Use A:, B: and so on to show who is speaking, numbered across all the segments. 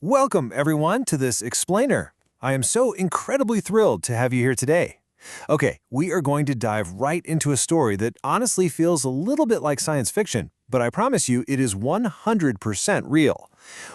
A: Welcome, everyone, to this explainer. I am so incredibly thrilled to have you here today. Okay, we are going to dive right into a story that honestly feels a little bit like science fiction, but I promise you it is 100% real.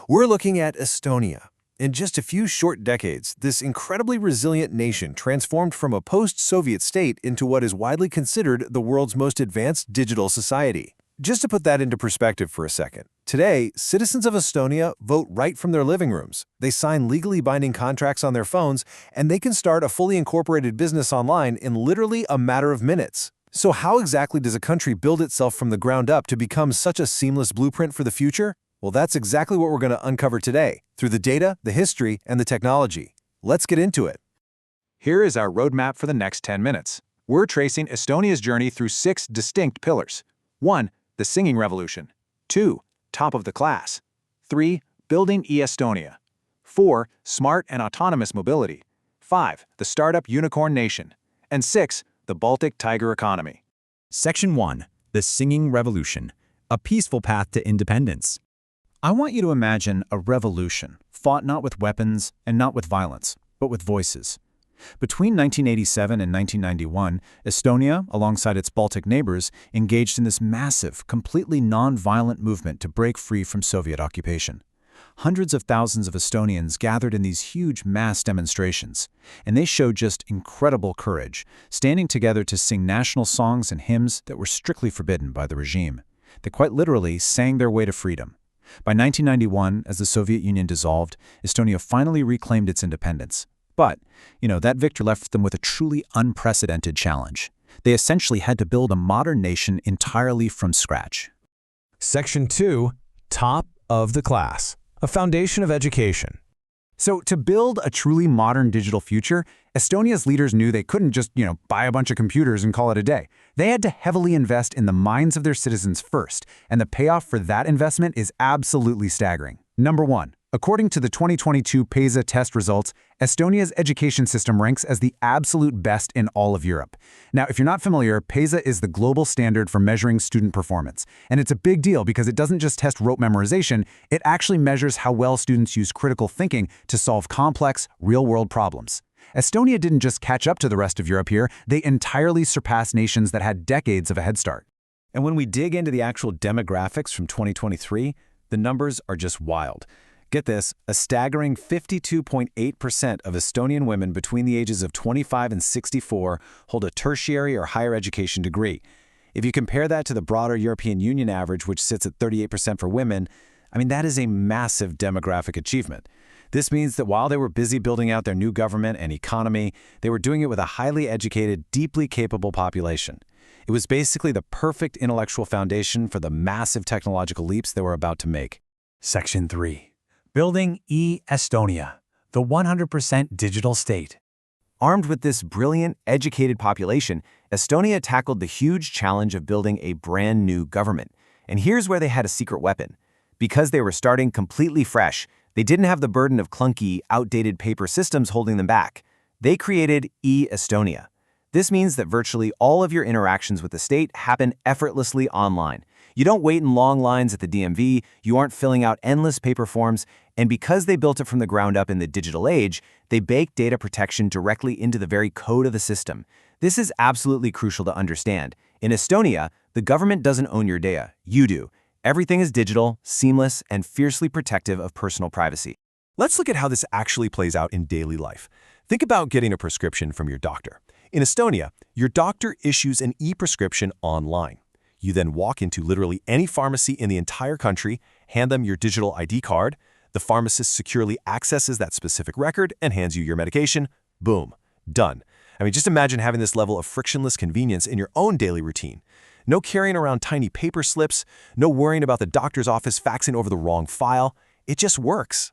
A: We're looking at Estonia. In just a few short decades, this incredibly resilient nation transformed from a post-Soviet state into what is widely considered the world's most advanced digital society. Just to put that into perspective for a second, today, citizens of Estonia vote right from their living rooms. They sign legally binding contracts on their phones, and they can start a fully incorporated business online in literally a matter of minutes. So how exactly does a country build itself from the ground up to become such a seamless blueprint for the future? Well, that's exactly what we're going to uncover today, through the data, the history, and the technology. Let's get into it.
B: Here is our roadmap for the next 10 minutes. We're tracing Estonia's journey through 6 distinct pillars. 1. The singing revolution. 2. Top of the class. 3. Building e-Estonia. 4. Smart and autonomous mobility. 5. The startup unicorn nation. And 6. The Baltic tiger economy.
C: Section 1. The Singing Revolution. A peaceful path to independence.
D: I want you to imagine a revolution, fought not with weapons and not with violence, but with voices. Between 1987 and 1991, Estonia, alongside its Baltic neighbors, engaged in this massive, completely non-violent movement to break free from Soviet occupation. Hundreds of thousands of Estonians gathered in these huge mass demonstrations, and they showed just incredible courage, standing together to sing national songs and hymns that were strictly forbidden by the regime. They quite literally sang their way to freedom. By 1991, as the Soviet Union dissolved, Estonia finally reclaimed its independence. But, that victory left them with a truly unprecedented challenge. They essentially had to build a modern nation entirely from scratch.
A: Section 2. Top of the class. A foundation of education.
B: So to build a truly modern digital future, Estonia's leaders knew they couldn't just, buy a bunch of computers and call it a day. They had to heavily invest in the minds of their citizens first, and the payoff for that investment is absolutely staggering. Number 1. According to the 2022 PISA test results, Estonia's education system ranks as the absolute best in all of Europe. Now, if you're not familiar, PISA is the global standard for measuring student performance. And it's a big deal because it doesn't just test rote memorization, it actually measures how well students use critical thinking to solve complex, real-world problems. Estonia didn't just catch up to the rest of Europe here, they entirely surpassed nations that had decades of a head start.
A: And when we dig into the actual demographics from 2023, the numbers are just wild. Get this, a staggering 52.8% of Estonian women between the ages of 25 and 64 hold a tertiary or higher education degree. If you compare that to the broader European Union average, which sits at 38% for women, that is a massive demographic achievement. This means that while they were busy building out their new government and economy, they were doing it with a highly educated, deeply capable population. It was basically the perfect intellectual foundation for the massive technological leaps they were about to make.
E: Section 3. Building e-Estonia, the 100% digital state.
F: Armed with this brilliant, educated population, Estonia tackled the huge challenge of building a brand new government. And here's where they had a secret weapon. Because they were starting completely fresh, they didn't have the burden of clunky, outdated paper systems holding them back. They created e-Estonia. This means that virtually all of your interactions with the state happen effortlessly online. You don't wait in long lines at the DMV, you aren't filling out endless paper forms, and because they built it from the ground up in the digital age, they baked data protection directly into the very code of the system. This is absolutely crucial to understand. In Estonia, the government doesn't own your data, you do. Everything is digital, seamless, and fiercely protective of personal privacy.
A: Let's look at how this actually plays out in daily life. Think about getting a prescription from your doctor. In Estonia, your doctor issues an e-prescription online. You then walk into literally any pharmacy in the entire country, hand them your digital ID card, the pharmacist securely accesses that specific record and hands you your medication. Boom. Done. Just imagine having this level of frictionless convenience in your own daily routine. No carrying around tiny paper slips, no worrying about the doctor's office faxing over the wrong file. It just works.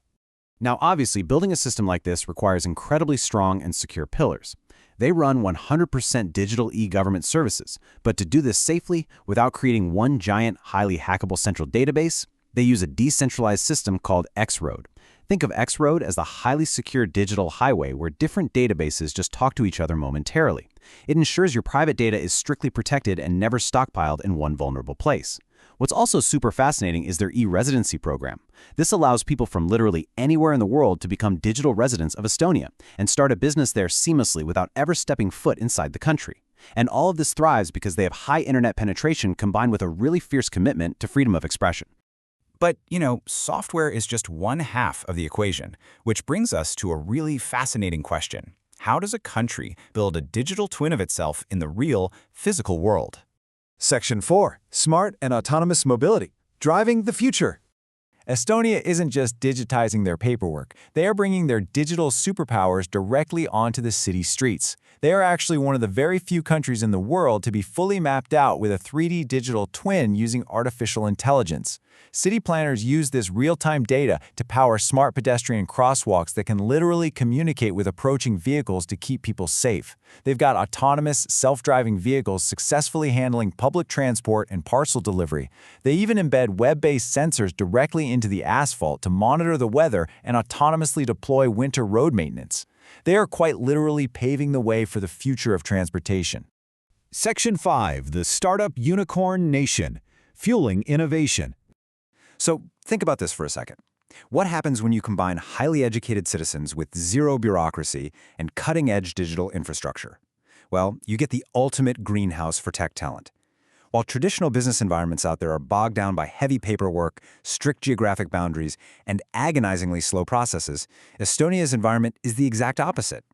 D: Now, obviously, building a system like this requires incredibly strong and secure pillars. They run 100% digital e-government services, but to do this safely without creating one giant, highly hackable central database, they use a decentralized system called X-Road. Think of X-Road as the highly secure digital highway where different databases just talk to each other momentarily. It ensures your private data is strictly protected and never stockpiled in one vulnerable place.
F: What's also super fascinating is their e-residency program. This allows people from literally anywhere in the world to become digital residents of Estonia and start a business there seamlessly without ever stepping foot inside the country. And all of this thrives because they have high internet penetration combined with a really fierce commitment to freedom of expression.
C: But, software is just one half of the equation, which brings us to a really fascinating question. How does a country build a digital twin of itself in the real, physical world?
A: Section 4. Smart and autonomous mobility. Driving the future. Estonia isn't just digitizing their paperwork. They are bringing their digital superpowers directly onto the city streets. They are actually one of the very few countries in the world to be fully mapped out with a 3D digital twin using artificial intelligence. City planners use this real-time data to power smart pedestrian crosswalks that can literally communicate with approaching vehicles to keep people safe. They've got autonomous, self-driving vehicles successfully handling public transport and parcel delivery. They even embed web-based sensors directly into the asphalt to monitor the weather and autonomously deploy winter road maintenance. They are quite literally paving the way for the future of transportation.
C: Section 5. The Startup Unicorn Nation. Fueling Innovation.
B: So think about this for a second. What happens when you combine highly educated citizens with zero bureaucracy and cutting-edge digital infrastructure? Well, you get the ultimate greenhouse for tech talent. While traditional business environments out there are bogged down by heavy paperwork, strict geographic boundaries, and agonizingly slow processes, Estonia's environment is the exact opposite.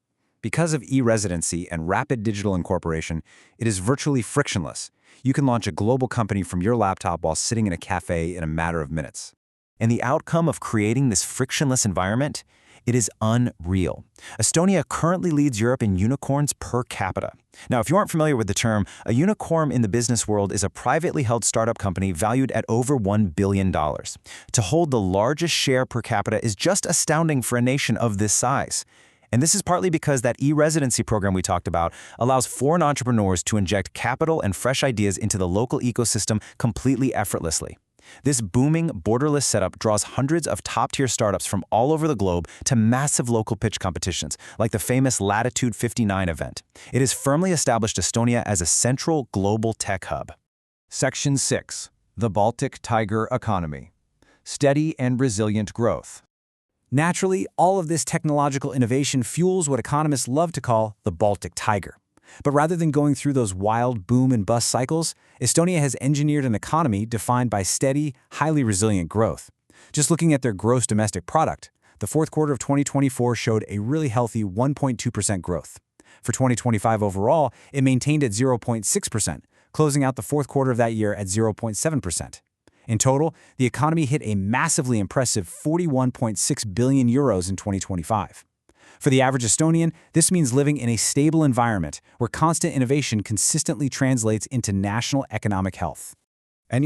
B: Because of e-residency and rapid digital incorporation, it is virtually frictionless. You can launch a global company from your laptop while sitting in a cafe in a matter of minutes.
F: And the outcome of creating this frictionless environment? It is unreal. Estonia currently leads Europe in unicorns per capita. Now, if you aren't familiar with the term, a unicorn in the business world is a privately held startup company valued at over $1 billion. To hold the largest share per capita is just astounding for a nation of this size. And this is partly because that e-residency program we talked about allows foreign entrepreneurs to inject capital and fresh ideas into the local ecosystem completely effortlessly. This booming, borderless setup draws hundreds of top-tier startups from all over the globe to massive local pitch competitions, like the famous Latitude 59 event. It has firmly established Estonia as a central global tech hub.
D: Section 6. The Baltic Tiger Economy. Steady and resilient growth.
E: Naturally, all of this technological innovation fuels what economists love to call the Baltic Tiger. But rather than going through those wild boom and bust cycles, Estonia has engineered an economy defined by steady, highly resilient growth. Just looking at their gross domestic product, the fourth quarter of 2024 showed a really healthy 1.2% growth. For 2025 overall, it maintained at 0.6%, closing out the fourth quarter of that year at 0.7%. In total, the economy hit a massively impressive 41.6 billion euros in 2025. For the average Estonian, this means living in a stable environment where constant innovation consistently translates into national economic health.
A: And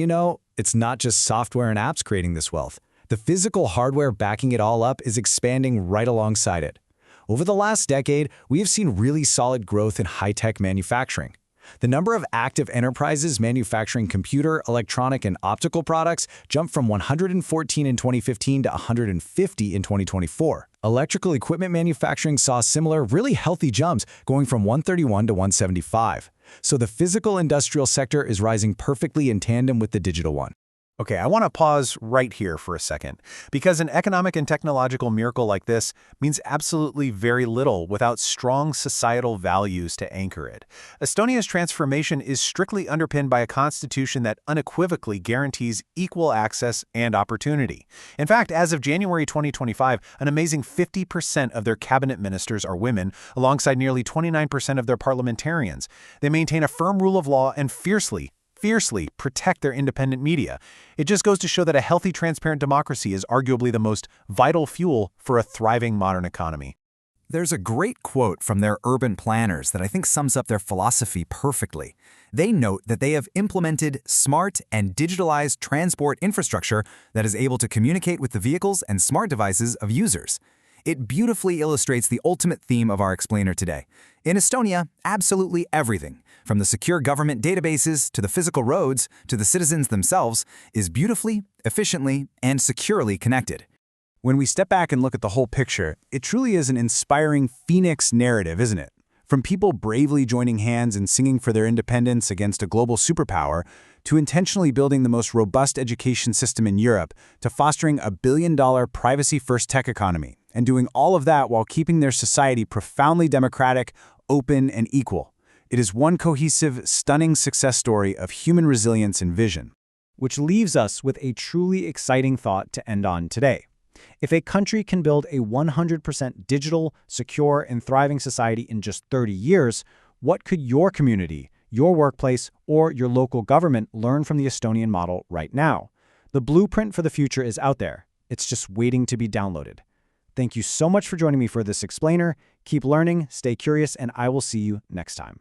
A: it's not just software and apps creating this wealth. The physical hardware backing it all up is expanding right alongside it. Over the last decade, we have seen really solid growth in high-tech manufacturing. The number of active enterprises manufacturing computer, electronic, and optical products jumped from 114 in 2015 to 150 in 2024. Electrical equipment manufacturing saw similar, really healthy jumps, going from 131 to 175. So the physical industrial sector is rising perfectly in tandem with the digital one.
D: Okay, I want to pause right here for a second, because an economic and technological miracle like this means absolutely very little without strong societal values to anchor it. Estonia's transformation is strictly underpinned by a constitution that unequivocally guarantees equal access and opportunity. In fact, as of January 2025, an amazing 50% of their cabinet ministers are women, alongside nearly 29% of their parliamentarians. They maintain a firm rule of law and fiercely protect their independent media. It just goes to show that a healthy, transparent democracy is arguably the most vital fuel for a thriving modern economy.
B: There's a great quote from their urban planners that I think sums up their philosophy perfectly. They note that they have implemented smart and digitalized transport infrastructure that is able to communicate with the vehicles and smart devices of users. It beautifully illustrates the ultimate theme of our explainer today. In Estonia, absolutely everything, from the secure government databases to the physical roads to the citizens themselves, is beautifully, efficiently, and securely connected.
D: When we step back and look at the whole picture, it truly is an inspiring phoenix narrative, isn't it?
B: From people bravely joining hands and singing for their independence against a global superpower, to intentionally building the most robust education system in Europe, to fostering a billion-dollar privacy-first tech economy, and doing all of that while keeping their society profoundly democratic, open, and equal. It is one cohesive, stunning success story of human resilience and vision.
E: Which leaves us with a truly exciting thought to end on today. If a country can build a 100% digital, secure, and thriving society in just 30 years, what could your community, your workplace, or your local government learn from the Estonian model right now? The blueprint for the future is out there. It's just waiting to be downloaded. Thank you so much for joining me for this explainer. Keep learning, stay curious, and I will see you next time.